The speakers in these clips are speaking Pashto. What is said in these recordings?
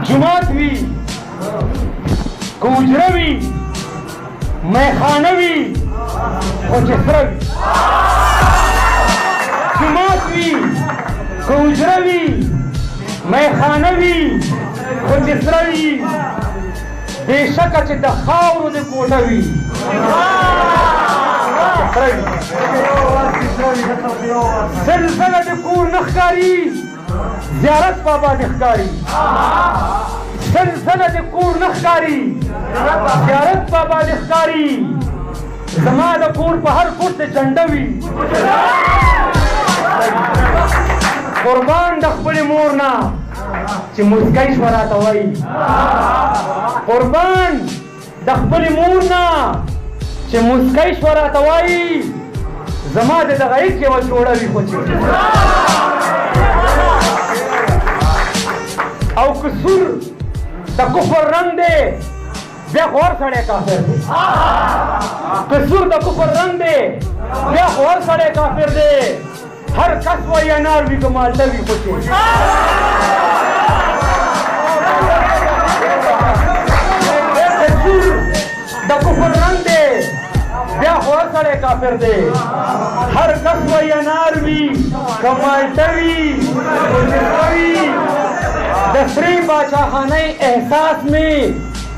جماعت وي که حجره وي میخانه وي خو چې سره وي جماعت وي که حجره وي میخانه وي خو چې سره وي بېشکه چې د خاورو د کوټه وي زلزله د کور نه ښکاري زیارت بابا د ښکاري زلزله د کور نه ښکاري زیارت بابا د ښکاري زما د کور په هر کوټ د جنډه وي قربان د خپلې مور نه چې مسکی شوه راته وایي قربان د خپلې مور نه چې مسکی شوه راته وایي زما د دغه هېڅ یوه جوړه وي خو چې او که سور د کفر رنګ دی بیا خو هر سړی کافر دی که سور د کفر رنګ دی بیا خو هر سړی کافر دی هر کس وایي انار وي که مالټه وي خو چې د کفر رنګ دی بیا خو هر سړی کافر دی هر کس وایي انار وي که مالټه وي د سرې باچاخانۍ احساس مې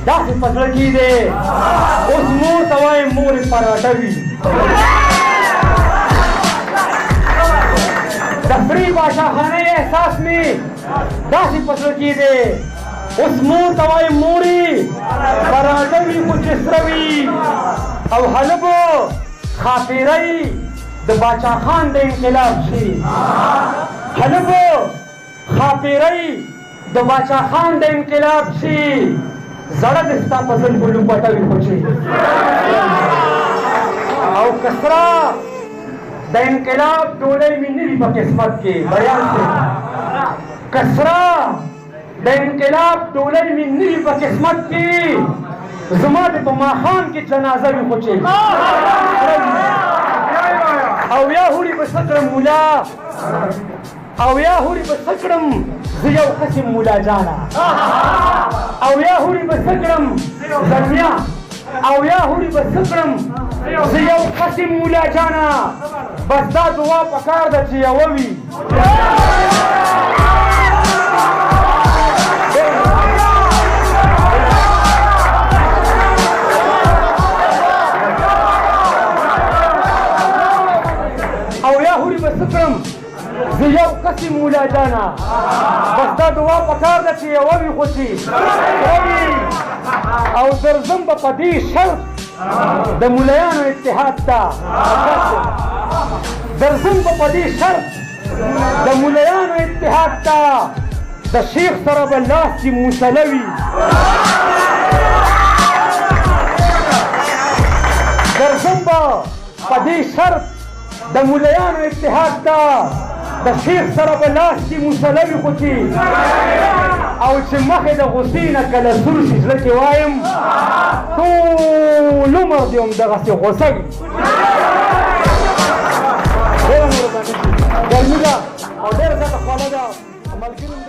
داسې په زړه کې دی اوس مور ته وایم مورې پراټه وي د سرې باچاخانۍ احساس مې داسې په زړه کې دی اوس مور ته وایم مورې پراټه وي خو چې سره وي او حلبو خاپیرۍ د باچاخان د انقلاب شي حلبو خاپیرۍ د باچاخان د انقلاب شي زړه د ستا په زلفو لوپټه وي خو چې او کسره د انقلاب ډوډۍ مې نه وي په قسمت کې بیان دی کسره د انقلاب ډوډۍ مې نه وي په قسمت کې زما د په ماښام کې جنازه وي خو چې او یا هورې به څه کړم مولا او یا هورې به څه کړم زه یو قسم مولا جانه او یا هورې به څه کړم زلمیا او یا هورې به څه کړم زه یو قسم مولا جانه بس دا دعا پکار ده چې یوه وي او یا هورې به څه کړم زه یو قسم مولا جانه بس دا دعا پکار ده چې یوه وي خو چې او درځم به په دې شرط د ملایانو اتحاد ته درځم به په دې شرط د ملایانو اتحاد ته د شیخ سره به لاس چې موسله وي درځم به په دې شرط د ملایانو اتحاد ته د شیخ سره به لاس کې موسله وي خو چې او چې مخې د غصې نه کله سور شي زړه کې وایم ټول عمر دې همدغسې غصه وي ډېره مهرباني ګرمي ده او ډېره زیاته خواله ده ملګري